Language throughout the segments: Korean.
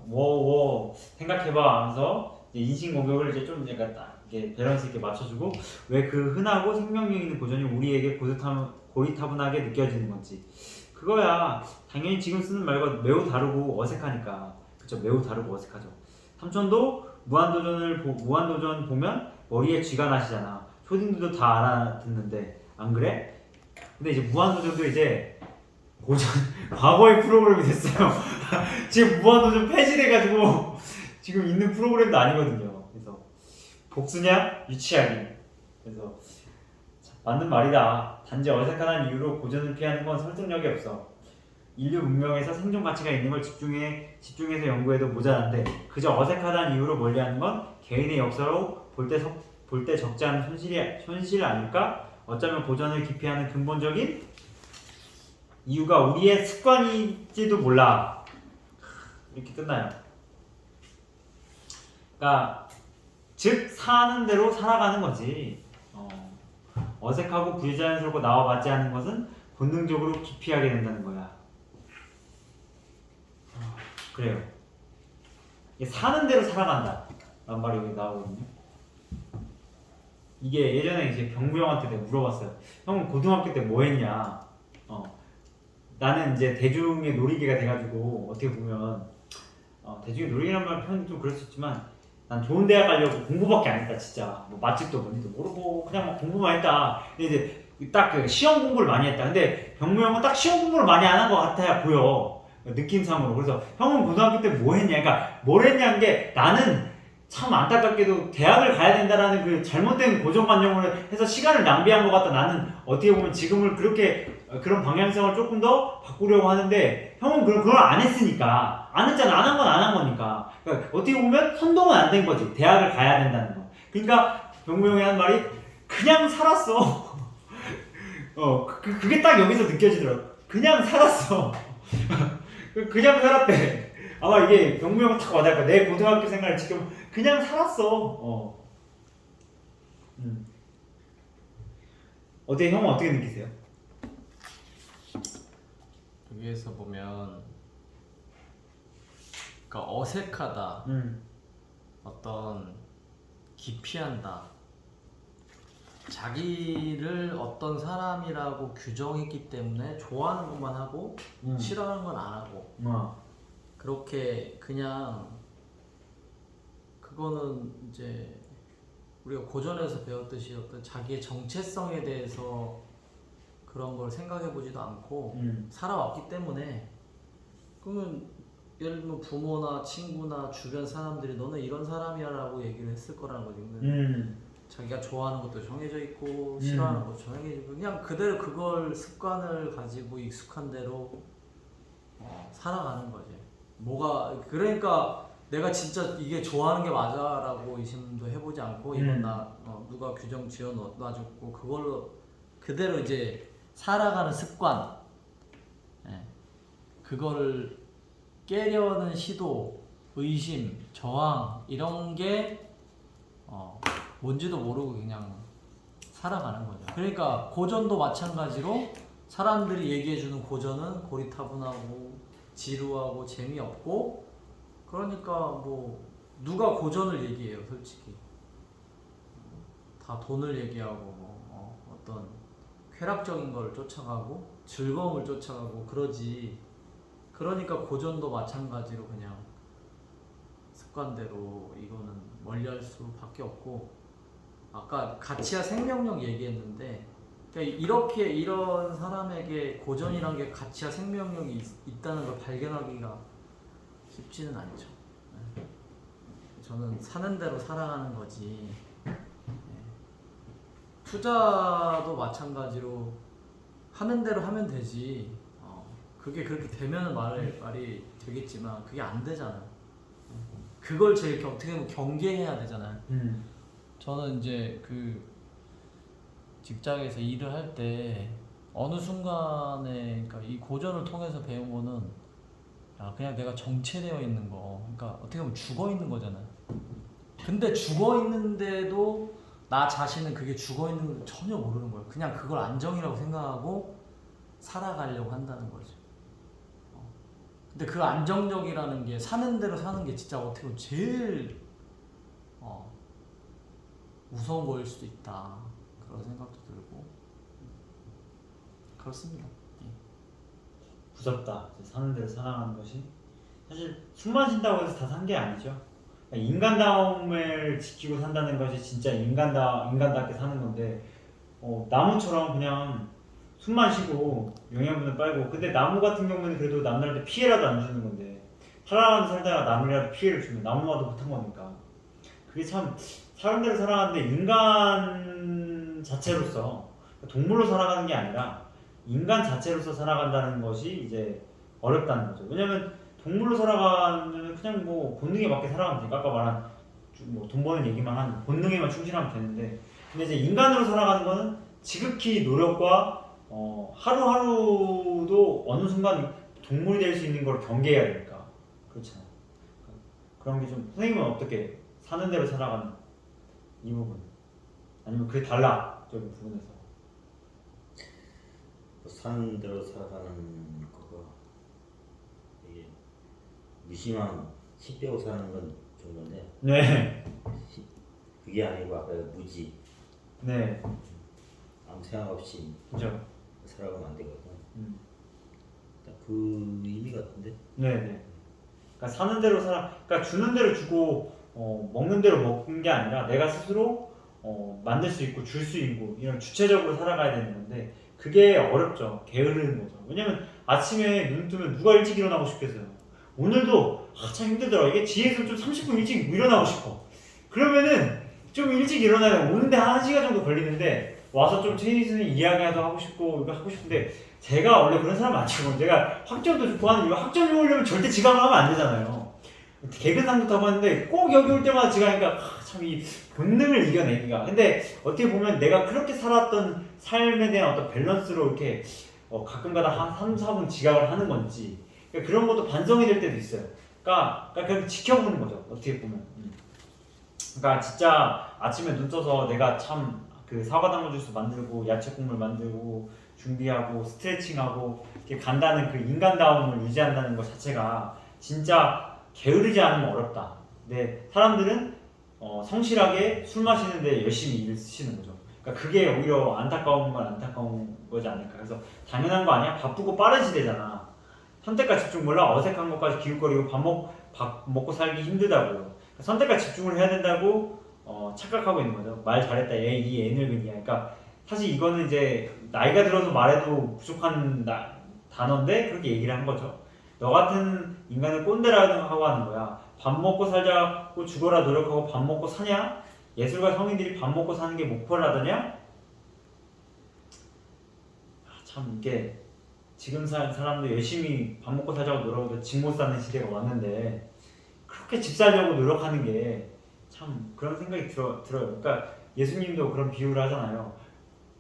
뭐 생각해봐 하면서 이제 인신공격을 이제 좀 약간 딱 이렇게 밸런스 있게 맞춰주고 왜 그 흔하고 생명력 있는 고전이 우리에게 고리타분하게 느껴지는 건지 그거야. 당연히 지금 쓰는 말과 매우 다르고 어색하니까. 그쵸, 매우 다르고 어색하죠. 삼촌도 무한도전 보면 머리에 쥐가 나시잖아. 초딩들도 다 알아듣는데 안 그래? 근데 이제 무한도전도 이제 고전 과거의 프로그램이 됐어요. 지금 무한도전 폐지돼가지고 지금 있는 프로그램도 아니거든요. 그래서 복수냐 유치하기. 그래서 맞는 말이다. 단지 어색한 이유로 고전을 피하는 건 설득력이 없어. 인류 문명에서 생존 가치가 있는 걸 집중해서 연구해도 모자란데 그저 어색하다는 이유로 멀리하는 건 개인의 역사로 볼 때 적지 않은 손실 아닐까? 어쩌면 고전을 기피하는 근본적인 이유가 우리의 습관일지도 몰라. 이렇게 끝나요. 그러니까 즉 사는 대로 살아가는 거지. 어색하고 부자연스럽고 나와 맞지 않는 것은 본능적으로 기피하게 된다는 거야. 그래요. 이게 사는 대로 살아간다 라는 말이 여기 나오거든요. 이게 예전에 이제 병구 형한테 내가 물어봤어요. 형은 고등학교 때 뭐 했냐? 나는 이제 대중의 놀이개가 돼가지고 어떻게 보면 대중의 놀이개란 말 표현이 좀 그럴 수 있지만 난 좋은 대학 가려고 공부밖에 안 했다 진짜. 뭐 맛집도 뭔지도 모르고 그냥 막 공부만 했다. 근데 이제 딱 그 시험 공부를 많이 했다. 근데 병구 형은 딱 시험 공부를 많이 안 한 것 같아야 보여. 느낌상으로. 그래서 형은 고등학교 때 뭐 했냐? 그러니까 뭘 했냐는 게 나는 참 안타깝게도 대학을 가야 된다라는 그 잘못된 고정관념을 해서 시간을 낭비한 것 같다. 나는 어떻게 보면 지금을 그렇게 그런 방향성을 조금 더 바꾸려고 하는데 형은 그걸 안 했으니까 안 했잖아. 안 한 건 안 한 거니까. 그러니까 어떻게 보면 선동은 안 된 거지. 대학을 가야 된다는 거. 그러니까 병구 형이 한 말이 그냥 살았어. 그게 딱 여기서 느껴지더라고. 그냥 살았어. 그냥 살았대. 아마 이게 병무 형은 딱 와닿을 거야. 내 고등학교 생활을 지금 그냥 살았어. 어때 형은 어떻게 느끼세요? 여기에서 보면 그러니까 어색하다, 어떤 기피한다, 자기를 어떤 사람이라고 규정했기 때문에 좋아하는 것만 하고 싫어하는 건 안 하고 그렇게 그냥 그거는 이제 우리가 고전에서 배웠듯이 어떤 자기의 정체성에 대해서 그런 걸 생각해 보지도 않고 살아왔기 때문에 그러면 예를 들면 부모나 친구나 주변 사람들이 너는 이런 사람이야라고 얘기를 했을 거라는 거지. 자기가 좋아하는 것도 정해져 있고 싫어하는 것도 정해져 있고 그냥 그대로 그걸 습관을 가지고 익숙한 대로 살아가는 거지. 뭐가 그러니까 내가 진짜 이게 좋아하는 게 맞아라고 의심도 해보지 않고 이건 나 누가 규정 지어 놔줬고 그걸로 그대로 이제 살아가는 습관. 예. 그거를 깨려는 시도, 의심, 저항 이런 게 뭔지도 모르고 그냥 살아가는 거죠. 그러니까 고전도 마찬가지로 사람들이 얘기해주는 고전은 고리타분하고 지루하고 재미없고 그러니까 뭐 누가 고전을 얘기해요 솔직히. 다 돈을 얘기하고 어떤 쾌락적인 걸 쫓아가고 즐거움을 쫓아가고 그러지. 그러니까 고전도 마찬가지로 그냥 습관대로 이거는 멀리할 수밖에 없고 아까 가치와 생명력 얘기했는데 그러니까 이렇게 이런 사람에게 고전이란 게 가치와 생명력이 있다는 걸 발견하기가 쉽지는 않죠. 저는 사는 대로 살아가는 거지. 투자도 마찬가지로 하는 대로 하면 되지. 그게 그렇게 되면 말이 되겠지만 그게 안 되잖아. 그걸 제일 어떻게 보면 경계해야 되잖아요. 저는 이제 그 직장에서 일을 할 때 어느 순간에 그러니까 이 고전을 통해서 배운 거는 그냥 내가 정체되어 있는 거. 그러니까 어떻게 보면 죽어 있는 거잖아요. 근데 죽어 있는데도 나 자신은 그게 죽어 있는 걸 전혀 모르는 거예요. 그냥 그걸 안정이라고 생각하고 살아가려고 한다는 거죠. 근데 그 안정적이라는 게 사는 대로 사는 게 진짜 어떻게 보면 제일 무서운 거일 수도 있다 그런 생각도 들고 그렇습니다. 예. 무섭다. 사는 대로 살아가는 것이 사실 숨 마신다고 해서 다 산 게 아니죠. 그러니까 인간다움을 지키고 산다는 것이 진짜 인간답게 사는 건데 나무처럼 그냥 숨만 쉬고 영양분을 빨고 근데 나무 같은 경우는 그래도 남들한테 피해라도 안 주는 건데 살다가 남이라도 피해를 주면 나무마도 못한 거니까 그게 참 사람대로 살아가는데 인간 자체로서 동물로 살아가는 게 아니라 인간 자체로서 살아간다는 것이 이제 어렵다는 거죠. 왜냐면 동물로 살아가면 그냥 뭐 본능에 맞게 살아가면 되니까 아까 말한 뭐 돈 버는 얘기만 한 본능에만 충실하면 되는데 근데 이제 인간으로 살아가는 거는 지극히 노력과 하루하루도 어느 순간 동물이 될 수 있는 걸 경계해야 되니까 그렇잖아요. 그런 게 좀 선생님은 어떻게 사는 대로 살아가는 이 부분 아니면 그게 달라 저기 부분에서 사는 대로 살아가는 거가 이게 무심한 시 빼고 사는 건 정도인데 네, 그게 아니고 아까 무지 네, 아무 생각 없이 그죠. 살아가면 안 되거든. 딱 그 의미 같은데. 네, 네. 그러니까 사는 대로 그러니까 주는 대로 주고 먹는 대로 먹는 게 아니라 내가 스스로 만들 수 있고 줄 수 있고 이런 주체적으로 살아가야 되는 건데 그게 어렵죠. 게으르는 거죠. 왜냐면 아침에 눈 뜨면 누가 일찍 일어나고 싶겠어요. 오늘도 참 힘들더라. 이게 뒤에서 좀 30분 일찍 일어나고 싶어. 그러면은 좀 일찍 일어나야 돼. 오는데 한 1시간 정도 걸리는데 와서 좀 테니스는 이야기도 하고 싶고 이거 하고 싶은데 제가 원래 그런 사람 아니고 제가 학점도 좋고 하는 이거 학점 좋으려면 절대 지각을 하면 안 되잖아요. 개근상도 타봤는데 꼭 여기 올 때마다 지각하니까 참 이 본능을 이겨내기가 근데 어떻게 보면 내가 그렇게 살았던 삶에 대한 어떤 밸런스로 이렇게 가끔가다 한 3, 4분 지각을 하는 건지 그러니까 그런 것도 반성이 될 때도 있어요. 그러니까 그냥 지켜보는 거죠. 어떻게 보면 그러니까 진짜 아침에 눈 떠서 내가 참 그 사과당근 주스 만들고 야채 국물 만들고 준비하고 스트레칭하고 이렇게 간다는 그 인간다움을 유지한다는 것 자체가 진짜 게으르지 않으면 어렵다. 근데 사람들은 성실하게 술 마시는데 열심히 일을 쓰시는 거죠. 그러니까 그게 오히려 안타까운 건 안타까운 거지 않을까. 그래서 당연한 거 아니야? 바쁘고 빠른 시대잖아. 선택과 집중 몰라 어색한 것까지 기웃거리고 밥 먹고 살기 힘들다고. 선택과 집중을 해야 된다고 착각하고 있는 거죠. 말 잘했다. 이 애늙은이야. 그러니까 사실 이거는 이제 나이가 들어서 말해도 부족한 단어인데 그렇게 얘기를 한 거죠. 너 같은 인간을 꼰대라고 하는 거야. 밥 먹고 살자고 죽어라 노력하고 밥 먹고 사냐? 예술가 성인들이 밥 먹고 사는 게 목표라더냐? 참 이게 지금 사람들 열심히 밥 먹고 살자고 노력하고 집 못 사는 시대가 왔는데 그렇게 집 살려고 노력하는 게 참 그런 생각이 들어요. 그러니까 예수님도 그런 비유를 하잖아요.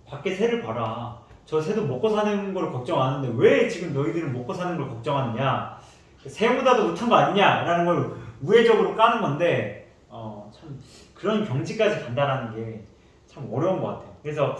밖에 새를 봐라. 저 새도 먹고 사는 걸 걱정 안 하는데 왜 지금 너희들은 먹고 사는 걸 걱정하느냐? 새보다도 못한 거 아니냐라는 걸 우회적으로 까는 건데 참 그런 경지까지 간다라는 게 참 어려운 것 같아요. 그래서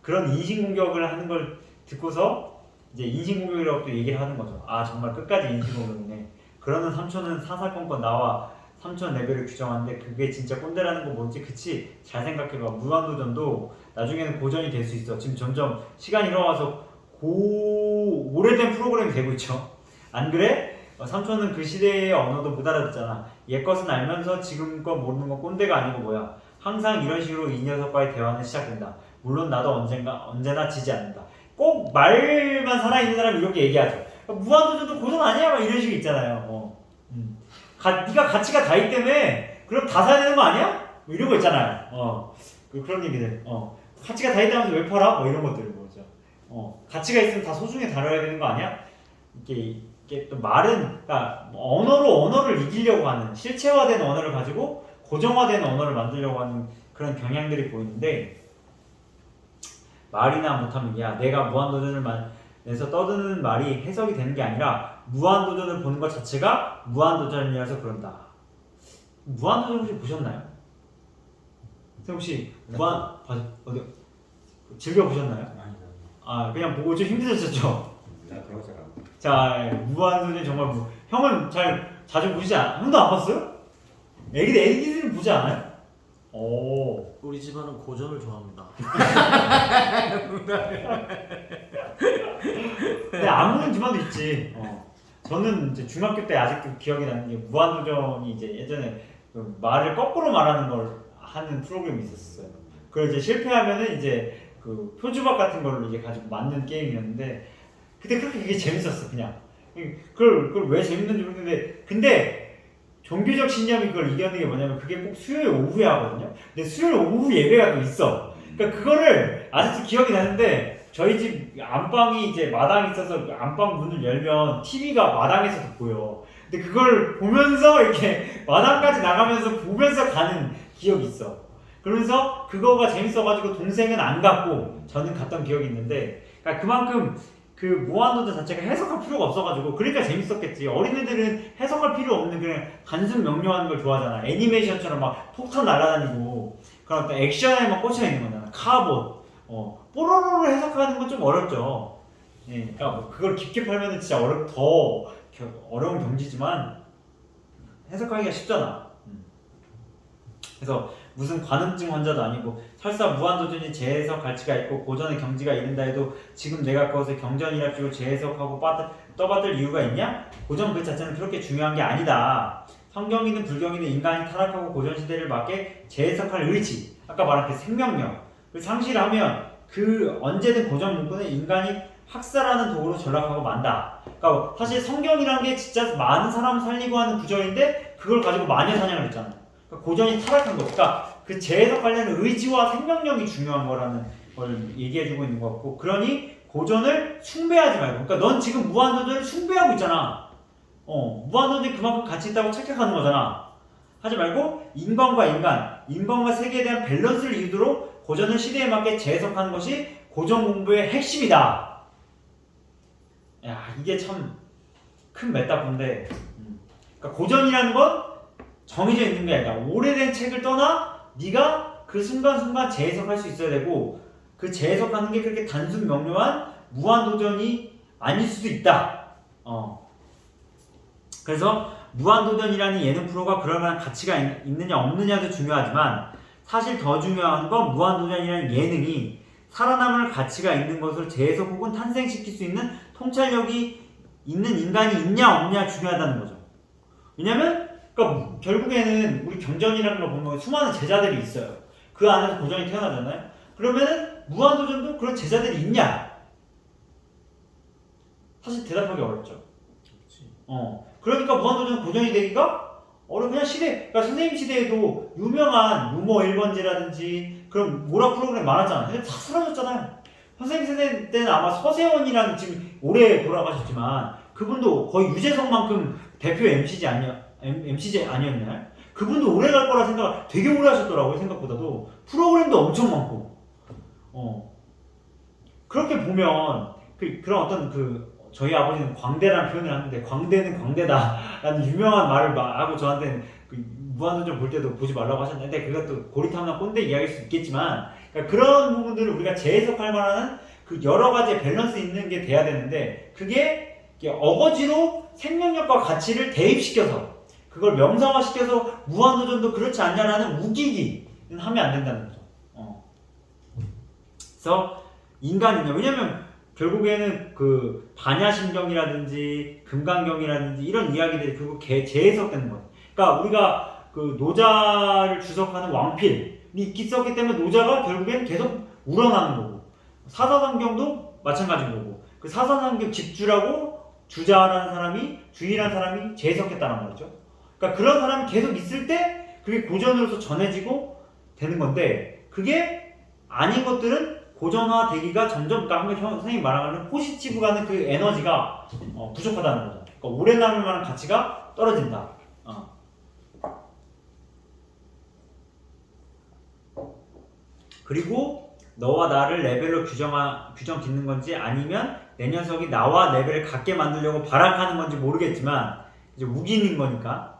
그런 인신공격을 하는 걸 듣고서 이제 인신공격이라고 또 얘기를 하는 거죠. 아 정말 끝까지 인신공격이네. 그러는 삼촌은 사사건건 나와 삼촌 레벨을 규정하는데 그게 진짜 꼰대라는 거 뭔지 그치? 잘 생각해봐. 무한도전도 나중에는 고전이 될 수 있어. 지금 점점 시간이 흘러가서 오래된 프로그램이 되고 있죠. 안 그래? 삼촌은 그 시대의 언어도 못 알아듣잖아. 옛것은 알면서 지금 것 모르는 건 꼰대가 아니고 뭐야. 항상 이런 식으로 이 녀석과의 대화는 시작된다. 물론 나도 언제나 지지 않는다. 꼭 말만 살아있는 사람이 이렇게 얘기하죠. 무한도전도 고전 아니야? 막 이런 식이 있잖아요. 네가 가치가 다 있기 때문에 그럼 다 사야 되는 거 아니야? 뭐 이런 거 있잖아요. 그런 얘기들. 가치가 다 있다면서 왜 팔아? 뭐 이런 것들을 보죠. 가치가 있으면 다 소중히 다뤄야 되는 거 아니야? 이게 또 말은 그러니까 언어를 이기려고 하는 실체화된 언어를 가지고 고정화된 언어를 만들려고 하는 그런 경향들이 보이는데 말이나 못하면 야 내가 무한도전을 내서 떠드는 말이 해석이 되는 게 아니라 무한도전을 보는 것 자체가 무한도전이라서 그런다. 무한도전 혹시 보셨나요? 혹시 어디 즐겨 보셨나요? 아니, 아 그냥 보고 좀 힘드셨죠? 나 그런 사람. 자, 무한도전 정말 형은 자주 보시지 않아? 형도 안 봤어요? 애기들은 보지 않아요? 오. 우리 집안은 고전을 좋아합니다. 근데 안 보는 집안도 있지. 저는 이제 중학교 때 아직도 기억이 나는 게 무한도전이 이제 예전에 그 말을 거꾸로 말하는 걸 하는 프로그램이 있었어요. 그걸 이제 실패하면은 이제 그 표주박 같은 걸로 이제 가지고 맞는 게임이었는데 그때 그렇게 그게 재밌었어 그냥. 그걸 왜 재밌는지 모르겠는데 근데 종교적 신념이 그걸 이겨내는 게 뭐냐면 그게 꼭 수요일 오후에 하거든요. 근데 수요일 오후 예배가 또 있어. 그러니까 그거를 아직도 기억이 나는데 저희 집 안방이 이제 마당이 있어서 그 안방 문을 열면 TV가 마당에서도 보여. 근데 그걸 보면서 이렇게 마당까지 나가면서 보면서 가는 기억이 있어. 그러면서 그거가 재밌어가지고 동생은 안 갔고 저는 갔던 기억이 있는데 그러니까 그만큼 그 무한도전 자체가 해석할 필요가 없어가지고 그러니까 재밌었겠지. 어린애들은 해석할 필요 없는 그냥 단순 명료하는 걸 좋아하잖아. 애니메이션처럼 막 폭탄 날아다니고 그런 어떤 액션에만 꽂혀 있는 거잖아. 카봇, 뽀로로를 해석하는 건 좀 어렵죠. 예, 그러니까 뭐 그걸 깊게 팔면은 진짜 더 어려운 경지지만 해석하기가 쉽잖아. 그래서 무슨 관음증 환자도 아니고 설사 무한도전이 재해석 가치가 있고 고전의 경지가 이른다 해도 지금 내가 그것을 경전이랍시고 재해석하고 떠받들 이유가 있냐? 고전 그 자체는 그렇게 중요한 게 아니다. 성경이든 불경이든 인간이 타락하고 고전시대를 맞게 재해석할 의지, 아까 말한 그 생명력을 상실하면 그 언제든 고전 문구는 인간이 학살하는 도구로 전락하고 만다. 그러니까 사실 성경이란 게 진짜 많은 사람 살리고 하는 구절인데 그걸 가지고 마녀 사냥을 했잖아. 그러니까 고전이 타락한 거. 그러니까 그 재해석하려는 의지와 생명력이 중요한 거라는 걸 얘기해주고 있는 것 같고, 그러니 고전을 숭배하지 말고. 그러니까 넌 지금 무한도전을 숭배하고 있잖아. 무한도전이 그만큼 가치 있다고 착각하는 거잖아. 하지 말고 인간과 세계에 대한 밸런스를 이루도록 고전을 시대에 맞게 재해석하는 것이 고전 공부의 핵심이다. 야, 이게 참 큰 메타포인데, 그러니까 고전이라는 건 정해져 있는 게 아니라 오래된 책을 떠나 네가 그 순간순간 재해석할 수 있어야 되고, 그 재해석하는 게 그렇게 단순 명료한 무한도전이 아닐 수도 있다. 그래서 무한도전이라는 예능 프로가 그럴 만한 가치가 있느냐 없느냐도 중요하지만, 사실 더 중요한 건 무한도전이라는 예능이 살아남을 가치가 있는 것을 재해석 혹은 탄생시킬 수 있는 통찰력이 있는 인간이 있냐 없냐 중요하다는 거죠. 왜냐면 그러니까 결국에는 우리 경전이라는 걸 보면 수많은 제자들이 있어요. 그 안에서 고전이 태어나잖아요. 그러면은 무한도전도 그런 제자들이 있냐? 사실 대답하기 어렵죠. 그러니까 무한도전 고전이 되기가 그냥 시대, 그러니까 선생님 시대에도 유명한 유머 1번지라든지 그런 모라 프로그램 많았잖아요. 근데 다 사라졌잖아요. 선생님 세대 때는 아마 서세원이라는 지금 오래 돌아가셨지만 그분도 거의 유재석만큼 대표 MCG 아니었나요? 그분도 오래 갈 거라 생각, 되게 오래 하셨더라고요. 생각보다도 프로그램도 엄청 많고. 그렇게 보면 그런 어떤 저희 아버지는 광대라는 표현을 하는데, 광대는 광대다라는 유명한 말을 하고 저한테는 무한도전 볼 때도 보지 말라고 하셨는데, 그것도 고리타분한 꼰대 이야기일 수 있겠지만, 그러니까 그런 부분들을 우리가 재해석할 만한 그 여러 가지의 밸런스 있는 게 돼야 되는데, 그게 어거지로 생명력과 가치를 대입시켜서 그걸 명상화시켜서 무한도전도 그렇지 않냐라는 우기기는 하면 안 된다는 거죠. 그래서 인간이냐, 왜냐면 결국에는 그 반야심경이라든지 금강경이라든지 이런 이야기들이 결국 재해석되는 거예요. 그러니까 우리가 그 노자를 주석하는 왕필이 있었기 때문에 노자가 결국엔 계속 우러나는 거고, 사사성경도 마찬가지인 거고, 그 사사성경 집주라고 주의라는 사람이 재해석했다는 말이죠. 그러니까 그런 사람이 계속 있을 때 그게 고전으로서 전해지고 되는 건데, 그게 아닌 것들은 고전화 되기가 점점, 그러니까 선생님이 말하는 포지티브 가는 그 에너지가 부족하다는 거죠. 그러니까 오래 남을 만한 가치가 떨어진다. 그리고 너와 나를 레벨로 규정 짓는 건지 아니면 내 녀석이 나와 레벨을 같게 만들려고 발악하는 건지 모르겠지만 이제 우기는 거니까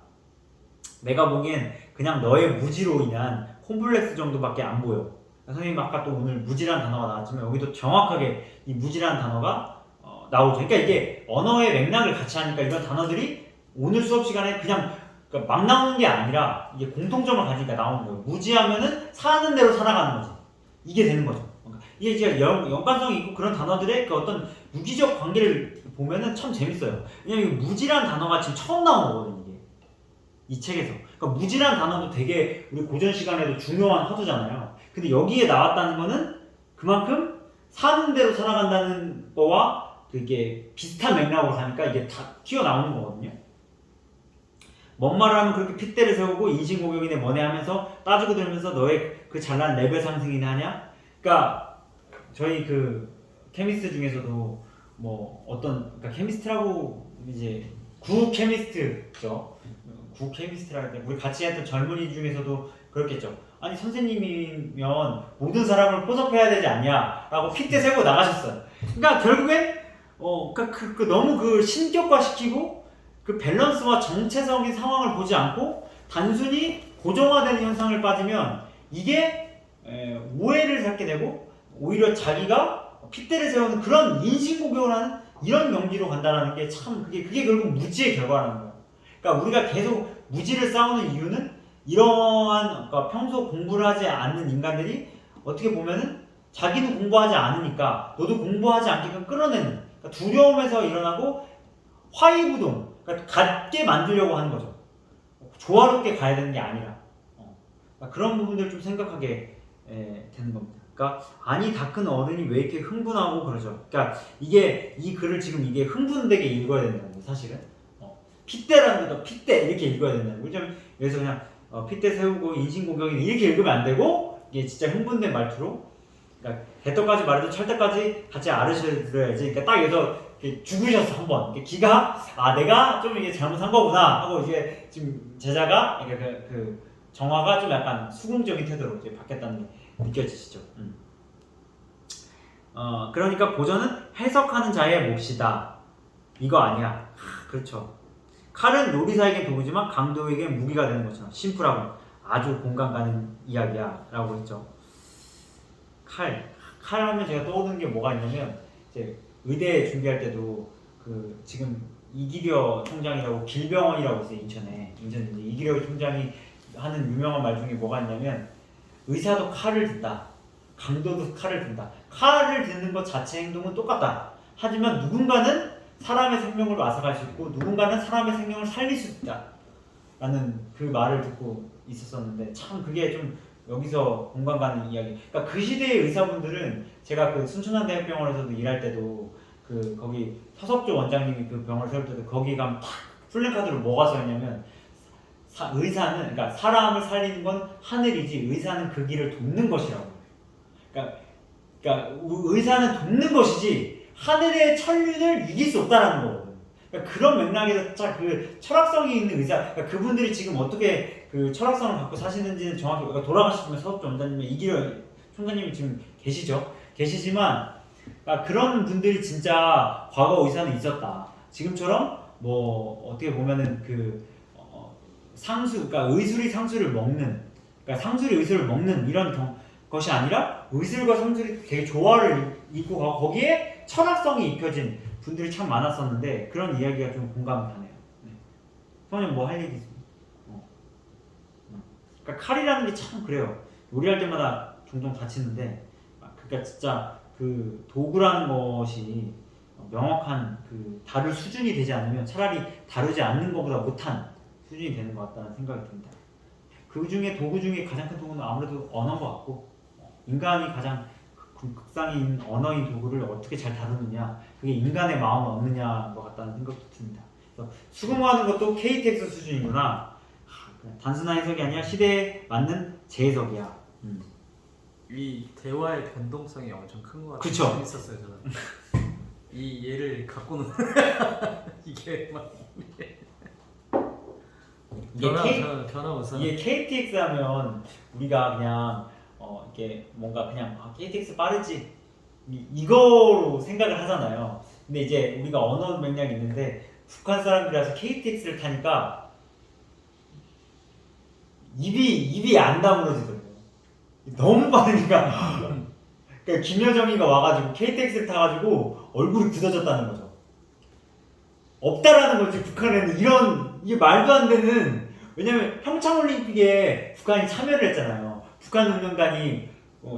내가 보기엔 그냥 너의 무지로 인한 콤플렉스 정도밖에 안 보여. 선생님 아까 또 오늘 무지라는 단어가 나왔지만 여기도 정확하게 이 무지라는 단어가 나오죠. 그러니까 이게 언어의 맥락을 같이 하니까 이런 단어들이 오늘 수업 시간에 그냥 그러니까 막 나오는 게 아니라 이게 공통점을 가지니까 나오는 거예요. 무지하면은 사는 대로 살아가는 거지. 이게 되는 거죠. 그러니까 이게 이제 연관성이 있고 그런 단어들의 그 어떤 유기적 관계를 보면은 참 재밌어요. 왜냐면 무지란 단어가 지금 처음 나온 거거든요. 이게 이 책에서. 그러니까 무지란 단어도 되게 우리 고전 시간에도 중요한 화두잖아요. 근데 여기에 나왔다는 거는 그만큼 사는 대로 살아간다는 거와 그게 비슷한 맥락으로 가니까 이게 다 튀어나오는 거거든요. 뭔 말을 하면 그렇게 핏대를 세우고 인신공격이네 뭐네 하면서 따지고 들으면서 너의 그 잘난 레벨 상승이나 하냐? 그러니까 저희 그 케미스트 중에서도 뭐 어떤 그러니까 케미스트라고 이제 구 케미스트죠. 구 케미스트라 할 때 우리 같이 했던 젊은이 중에서도 그렇겠죠. 아니 선생님이면 모든 사람을 포섭해야 되지 않냐라고 핏대 세우고 나가셨어요. 그러니까 결국엔 그러니까 너무 그 신격화시키고 그 밸런스와 정체적인 상황을 보지 않고 단순히 고정화되는 현상을 빠지면 이게 오해를 갖게 되고 오히려 자기가 핏대를 세우는 그런 인신공격을 하는 이런 명지로 간다는 게 참 그게 결국 무지의 결과라는 거예요. 그러니까 우리가 계속 무지를 쌓는 이유는 이러한 그러니까 평소 공부를 하지 않는 인간들이 어떻게 보면은 자기는 공부하지 않으니까 너도 공부하지 않게끔 끌어내는 그러니까 두려움에서 일어나고 화이부동 그러니까 같게 만들려고 하는 거죠. 조화롭게 가야 되는 게 아니라 그러니까 그런 부분들을 좀 생각하게 되는 겁니다. 그러니까 아니 다 큰 어른이 왜 이렇게 흥분하고 그러죠. 그러니까 이게 이 글을 지금 이게 흥분되게 읽어야 된다는 거예요. 사실은 핏대라는 것도 핏대 이렇게 읽어야 된다는 거예요. 여기서 그냥 핏대 세우고 인신공격이 이렇게 읽으면 안 되고 이게 진짜 흥분된 말투로 그러니까 대떡까지 말해도 철떡까지 같이 알으셔야지. 그러니까 딱 여기서 죽으셨어 한번. 기가 내가 좀 이게 잘못한 거구나 하고 이제 지금 제자가 그 정화가 좀 약간 수긍적인 태도로 이제 바뀌었다는 게 느껴지시죠. 그러니까 고전은 해석하는 자의 몫이다. 이거 아니야. 그렇죠. 칼은 요리사에게 도구지만 강도에게 무기가 되는 것처럼 심플하고 아주 공감 가는 이야기야 라고 했죠. 칼 하면 제가 떠오르는 게 뭐가 있냐면 이제 의대 준비할 때도 그 지금 이기려 총장이라고 길병원이라고 있어요. 인천에 이기려 총장이 하는 유명한 말 중에 뭐가 있냐면 의사도 칼을 든다. 강도도 칼을 든다. 칼을 드는 것 자체 행동은 똑같다. 하지만 누군가는 사람의 생명을 앗아갈 수 있고 누군가는 사람의 생명을 살릴 수 있다 라는 그 말을 듣고 있었었는데 참 그게 좀 여기서 공감 가는 이야기. 그러니까 그 시대의 의사분들은 제가 그 순천향대학병원에서도 일할 때도 그 거기 서석조 원장님이 그 병원을 세울 때도 거기 가면 탁 플래카드로 뭐가 써있냐면 의사는 그러니까 사람을 살리는 건 하늘이지 의사는 그 길을 돕는 것이라고. 그러니까 의사는 돕는 것이지 하늘의 천륜을 이길 수 없다라는 거거든. 그러니까 그런 맥락에서 딱 그 철학성이 있는 의사, 그러니까 그분들이 지금 어떻게 그 철학성을 갖고 사시는지는 정확히 그러니까 돌아가시면 서석조 원장님의 이기려 총장님이 지금 계시지만 그러니까 그런 분들이 진짜 과거 의사는 있었다. 지금처럼 뭐 어떻게 보면은 그 상수, 그러니까 의술이 상수를 먹는, 그러니까 상술이 의술을 먹는 이런 것이 아니라 의술과 상술이 되게 조화를 잇고 가고 거기에 철학성이 입혀진 분들이 참 많았었는데 그런 이야기가 좀 공감이 가네요. 네. 선생님 뭐 할 얘기 있습니까? 그러니까 칼이라는 게 참 그래요. 요리할 때마다 종종 다치는데, 그러니까 진짜 그 도구라는 것이 명확한 그 다룰 수준이 되지 않으면 차라리 다루지 않는 것보다 못한 수준이 되는 것 같다는 생각이 듭니다. 그 중에 도구 중에 가장 큰 도구는 아무래도 언어인 것 같고 인간이 가장 극상인 언어인 도구를 어떻게 잘 다루느냐 그게 인간의 마음을 얻느냐인 것 같다는 생각도 듭니다. 그래서 수긍하는 것도 KTX 수준이구나. 단순한 해석이 아니라 시대에 맞는 재해석이야. 이 대화의 변동성이 엄청 큰 것 같아요. 그쵸? 재밌었어요 저는. 이 얘를 갖고는 이게 막 변화무쌍. 이게 KTX 하면 우리가 그냥 이게 뭔가 그냥 KTX 빠르지 이거로 생각을 하잖아요. 근데 이제 우리가 언어 맥락이 있는데 북한 사람들이라서 KTX를 타니까 입이 안 다물어지더라고요. 너무 빠르니까. 그러니까 김여정이가 와가지고 KTX를 타가지고 얼굴이 굳어졌다는 거죠. 없다라는 거지. 북한에는 이게 말도 안 되는. 왜냐면 평창올림픽에 북한이 참여를 했잖아요. 북한 운동단이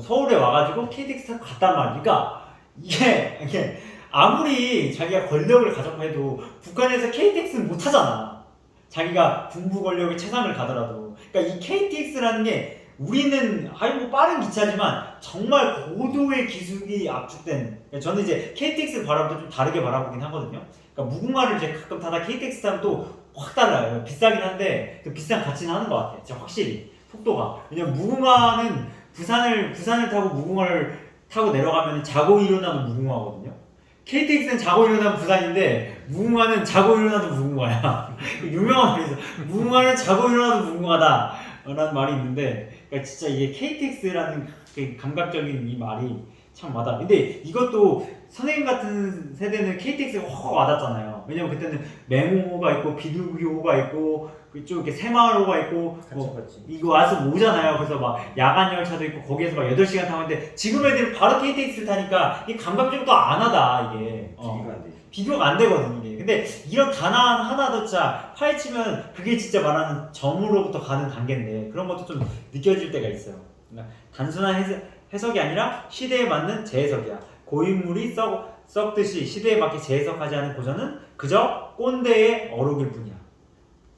서울에 와가지고 KTX 타고 갔단 말이야. 그러니까 이게 아무리 자기가 권력을 가졌고 해도 북한에서 KTX는 못 타잖아. 자기가 군부 권력의 최상을 가더라도. 그러니까 이 KTX라는 게 우리는 뭐 빠른 기차지만 정말 고도의 기술이 압축된. 저는 이제 KTX 바라볼 때 좀 다르게 바라보긴 하거든요. 그러니까 무궁화를 이제 가끔 타다 KTX 타면 또 확 달라요. 비싸긴 한데 그 비싼 가치는 하는 것 같아요. 진짜 확실히 속도가. 왜냐면 무궁화는 부산을 타고 무궁화를 타고 내려가면 자고 일어나도 무궁화거든요. KTX는 자고 일어나면 부산인데 무궁화는 자고 일어나도 무궁화야. 유명한 말이 있어. 무궁화는 자고 일어나도 무궁화다 라는 말이 있는데, 그러니까 진짜 이게 KTX라는 그 감각적인 이 말이 참 와닿아. 근데 이것도 선생님 같은 세대는 KTX가 확 와닿잖아요. 왜냐면 그때는 맹호호가 있고 비둘기호가 있고 좀 이렇게 새마을호가 있고 이거 와서 오잖아요. 그래서 막 야간 열차도 있고 거기에서 막 8시간 타는데 지금 애들은 바로 KTX를 타니까 이 감각적도 안 하다 이게. 비교가 안 되지. 비교가 안 되거든 이게. 근데 이런 단어 하나조차 파헤치면 그게 진짜 말하는 점으로부터 가는 단계인데 그런 것도 좀 느껴질 때가 있어요. 그러니까 단순한 해석이 아니라 시대에 맞는 재해석이야. 고인물이 썩듯이 시대에 맞게 재해석하지 않은 고전은 그저 꼰대의 어록일 뿐이야.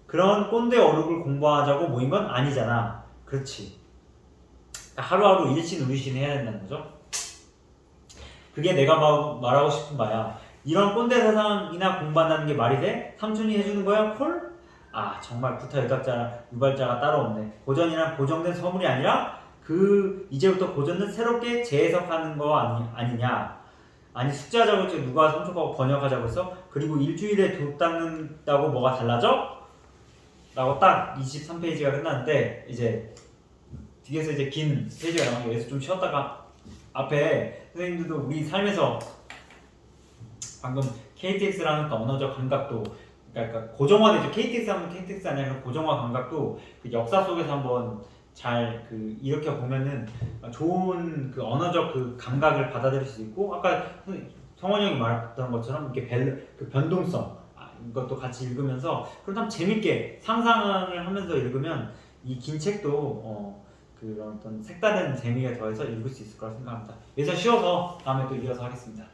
그런 꼰대 어록을 공부하자고 모인 건 아니잖아. 그렇지. 하루하루 일신우리신 해야 된다는 거죠. 그게 내가 말하고 싶은 바야. 이런 꼰대 사상이나 공부한다는 게 말이 돼? 삼촌이 해주는 거야? 콜? 아 정말 구타 유발자가 따로 없네. 고전이란 고정된 서물이 아니라 이제부터 고전은 새롭게 재해석하는 거 아니냐. 아니 숙제하자고 했지 누가 손톱하고 번역하자고 했어? 그리고 일주일에 도 닦는다고 뭐가 달라져? 라고 딱 23페이지가 끝났는데 이제 뒤에서 이제 긴 페이지가 나와서 여기서 좀 쉬었다가 앞에 선생님들도 우리 삶에서 방금 KTX라는 언어적 감각도 그러니까 고정화되죠. KTX 하면 KTX 아니라 고정화 감각도 그 역사 속에서 한번 잘 이렇게 보면은 좋은 그 언어적 그 감각을 받아들일 수 있고 아까 성원이 형이 말했던 것처럼 이렇게 그 변동성 이것도 같이 읽으면서 그럼 참 재밌게 상상을 하면서 읽으면 이 긴 책도 그런 어떤 색다른 재미가 더해서 읽을 수 있을 거라 생각합니다. 여기서 쉬어서 다음에 또 이어서 하겠습니다.